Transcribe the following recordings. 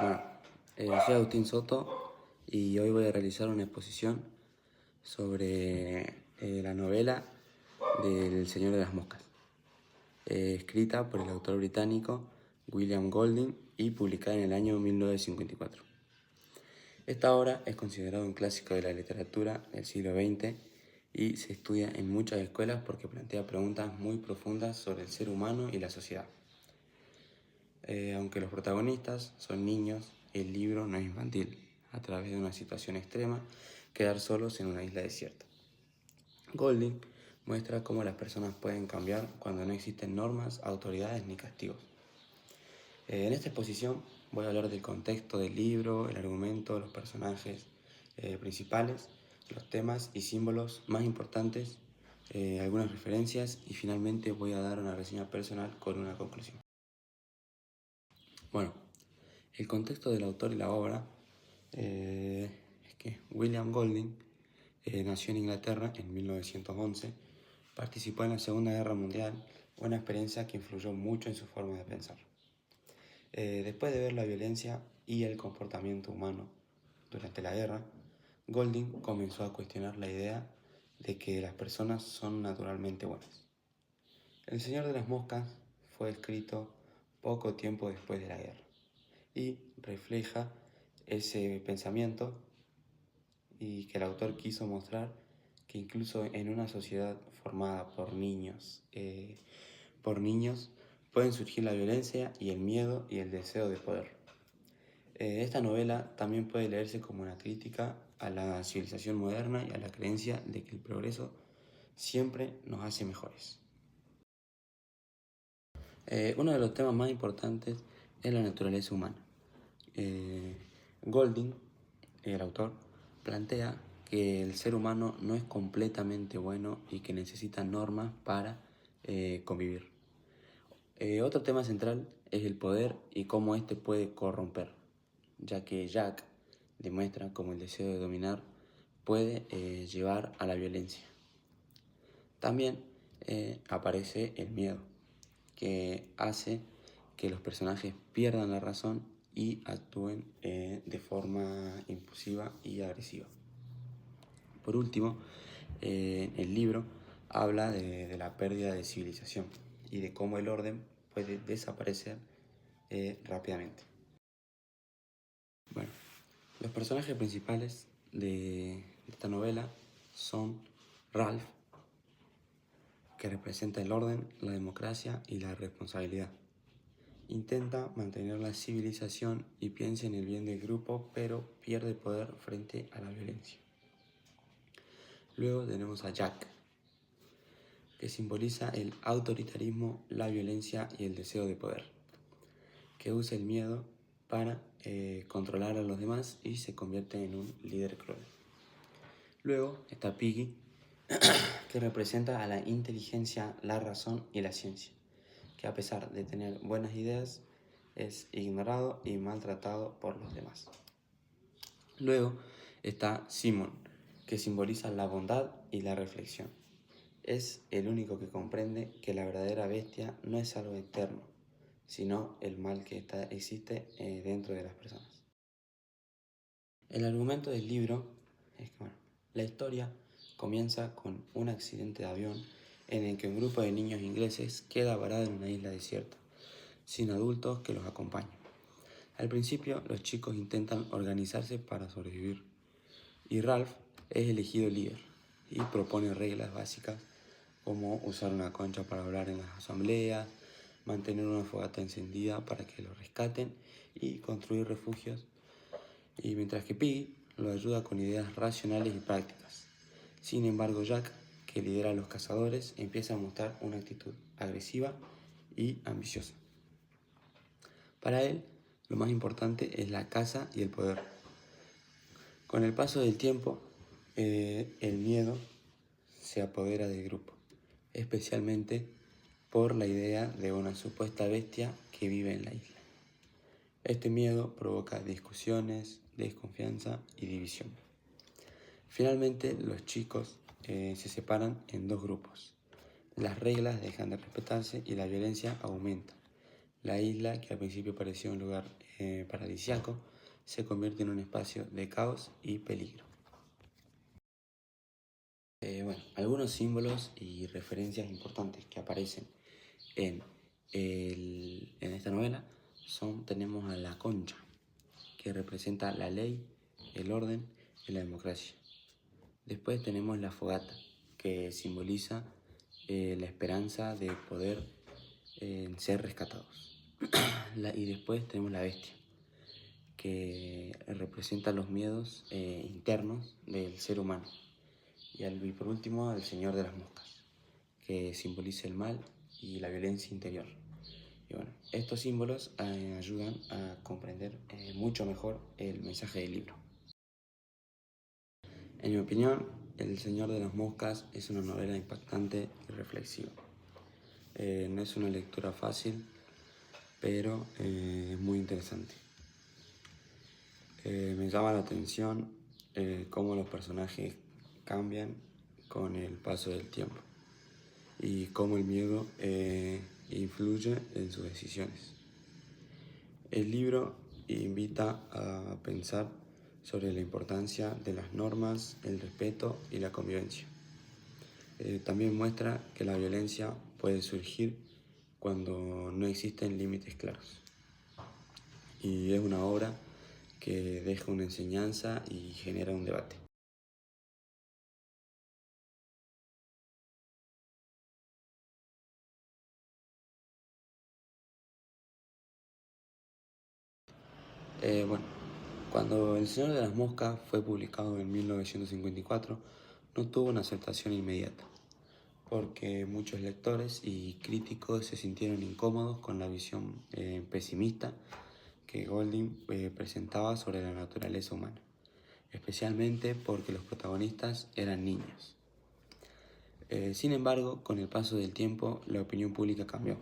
Bueno, soy Agustín Soto y hoy voy a realizar una exposición sobre la novela del Señor de las Moscas, escrita por el autor británico William Golding y publicada en el año 1954. Esta obra es considerada un clásico de la literatura del siglo XX y se estudia en muchas escuelas porque plantea preguntas muy profundas sobre el ser humano y la sociedad. Aunque los protagonistas son niños, el libro no es infantil. A través de una situación extrema, quedar solos en una isla desierta. Golding muestra cómo las personas pueden cambiar cuando no existen normas, autoridades ni castigos. En esta exposición voy a hablar del contexto del libro, el argumento, los personajes principales, los temas y símbolos más importantes, algunas referencias y finalmente voy a dar una reseña personal con una conclusión. Bueno, el contexto del autor y la obra es que William Golding nació en Inglaterra en 1911, participó en la Segunda Guerra Mundial, una experiencia que influyó mucho en su forma de pensar. Después de ver la violencia y el comportamiento humano durante la guerra, Golding comenzó a cuestionar la idea de que las personas son naturalmente buenas. El Señor de las Moscas fue escrito poco tiempo después de la guerra y refleja ese pensamiento y que el autor quiso mostrar que incluso en una sociedad formada por niños pueden surgir la violencia y el miedo y el deseo de poder. Esta novela también puede leerse como una crítica a la civilización moderna y a la creencia de que el progreso siempre nos hace mejores. Uno de los temas más importantes es la naturaleza humana. Golding, el autor, plantea que el ser humano no es completamente bueno y que necesita normas para convivir. Otro tema central es el poder y cómo éste puede corromper, ya que Jack demuestra cómo el deseo de dominar puede llevar a la violencia. También aparece el miedo, que hace que los personajes pierdan la razón y actúen de forma impulsiva y agresiva. Por último, el libro habla de la pérdida de civilización y de cómo el orden puede desaparecer rápidamente. Bueno, los personajes principales de esta novela son Ralph, que representa el orden, la democracia y la responsabilidad. Intenta mantener la civilización y piensa en el bien del grupo, pero pierde poder frente a la violencia. Luego tenemos a Jack, que simboliza el autoritarismo, la violencia y el deseo de poder, que usa el miedo para controlar a los demás y se convierte en un líder cruel. Luego está Piggy, que representa a la inteligencia, la razón y la ciencia, que a pesar de tener buenas ideas, es ignorado y maltratado por los demás. Luego está Simon, que simboliza la bondad y la reflexión. Es el único que comprende que la verdadera bestia no es algo externo, sino el mal que existe dentro de las personas. El argumento del libro es que, la historia comienza con un accidente de avión en el que un grupo de niños ingleses queda varado en una isla desierta, sin adultos que los acompañen. Al principio, los chicos intentan organizarse para sobrevivir, y Ralph es elegido líder y propone reglas básicas como usar una concha para hablar en las asambleas, mantener una fogata encendida para que lo rescaten y construir refugios, y mientras que Piggy lo ayuda con ideas racionales y prácticas. Sin embargo, Jack, que lidera a los cazadores, empieza a mostrar una actitud agresiva y ambiciosa. Para él, lo más importante es la caza y el poder. Con el paso del tiempo, el miedo se apodera del grupo, especialmente por la idea de una supuesta bestia que vive en la isla. Este miedo provoca discusiones, desconfianza y división. Finalmente, los chicos se separan en dos grupos. Las reglas dejan de respetarse y la violencia aumenta, La isla, que al principio parecía un lugar paradisíaco, se convierte en un espacio de caos y peligro. Algunos símbolos y referencias importantes que aparecen en, en esta novela tenemos a la concha, que representa la ley, el orden y la democracia. Después tenemos la fogata, que simboliza la esperanza de poder ser rescatados. Y después tenemos la bestia, que representa los miedos internos del ser humano. Y por último, el Señor de las Moscas, que simboliza el mal y la violencia interior. Y bueno, estos símbolos ayudan a comprender mucho mejor el mensaje del libro. En mi opinión, El Señor de las Moscas es una novela impactante y reflexiva. No es una lectura fácil, pero es muy interesante. Me llama la atención cómo los personajes cambian con el paso del tiempo y cómo el miedo influye en sus decisiones. El libro invita a pensar sobre la importancia de las normas, el respeto y la convivencia. También muestra que la violencia puede surgir cuando no existen límites claros. Y es una obra que deja una enseñanza y genera un debate. Bueno, cuando El Señor de las Moscas fue publicado en 1954, no tuvo una aceptación inmediata, porque muchos lectores y críticos se sintieron incómodos con la visión pesimista que Golding presentaba sobre la naturaleza humana, especialmente porque los protagonistas eran niños. Sin embargo, con el paso del tiempo, la opinión pública cambió.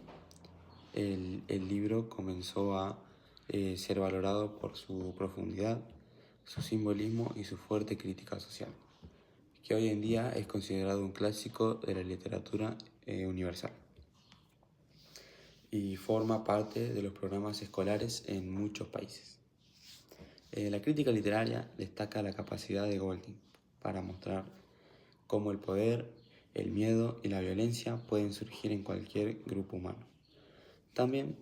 El libro comenzó a ser valorado por su profundidad, su simbolismo y su fuerte crítica social, que hoy en día es considerado un clásico de la literatura universal y forma parte de los programas escolares en muchos países. La crítica literaria destaca la capacidad de Golding para mostrar cómo el poder, el miedo y la violencia pueden surgir en cualquier grupo humano. También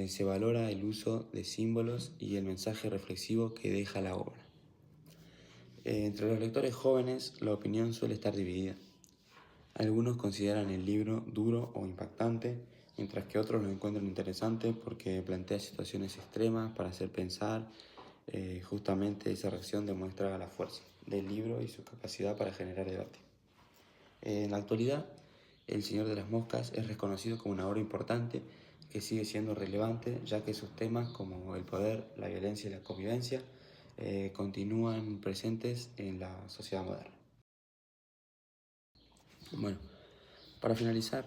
se valora el uso de símbolos y el mensaje reflexivo que deja la obra. Entre los lectores jóvenes la opinión suele estar dividida. Algunos consideran el libro duro o impactante, mientras que otros lo encuentran interesante porque plantea situaciones extremas para hacer pensar. Justamente esa reacción demuestra la fuerza del libro y su capacidad para generar debate. En la actualidad, El Señor de las Moscas es reconocido como una obra importante que sigue siendo relevante, ya que sus temas como el poder, la violencia y la convivencia continúan presentes en la sociedad moderna. Bueno, para finalizar,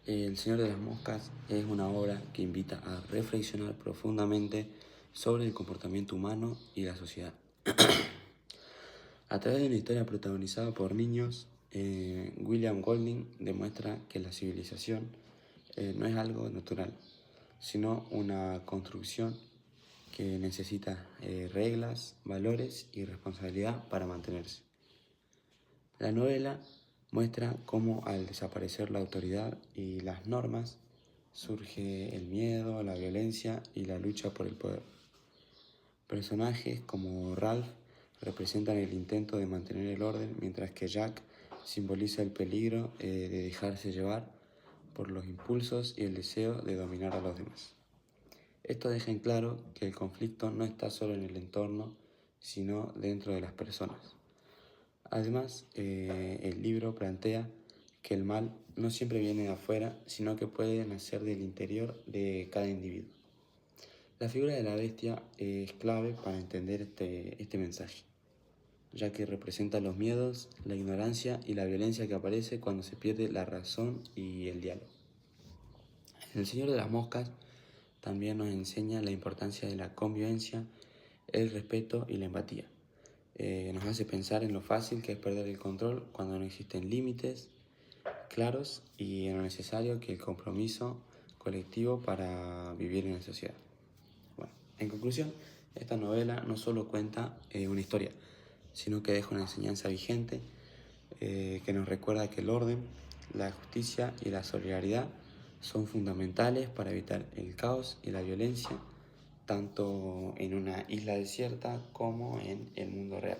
El Señor de las Moscas es una obra que invita a reflexionar profundamente sobre el comportamiento humano y la sociedad. A través de una historia protagonizada por niños, William Golding demuestra que la civilización no es algo natural, sino una construcción que necesita reglas, valores y responsabilidad para mantenerse. La novela muestra cómo al desaparecer la autoridad y las normas surge el miedo, la violencia y la lucha por el poder. Personajes como Ralph representan el intento de mantener el orden, mientras que Jack simboliza el peligro de dejarse llevar por los impulsos y el deseo de dominar a los demás. Esto deja en claro que el conflicto no está solo en el entorno, sino dentro de las personas. Además, el libro plantea que el mal no siempre viene de afuera, sino que puede nacer del interior de cada individuo. La figura de la bestia es clave para entender este mensaje, ya que representa los miedos, la ignorancia y la violencia que aparece cuando se pierde la razón y el diálogo. El Señor de las Moscas también nos enseña la importancia de la convivencia, el respeto y la empatía. Nos hace pensar en lo fácil que es perder el control cuando no existen límites claros y en lo necesario que el compromiso colectivo para vivir en la sociedad. Bueno, en conclusión, esta novela no solo cuenta una historia, sino que deja una enseñanza vigente que nos recuerda que el orden, la justicia y la solidaridad son fundamentales para evitar el caos y la violencia, tanto en una isla desierta como en el mundo real.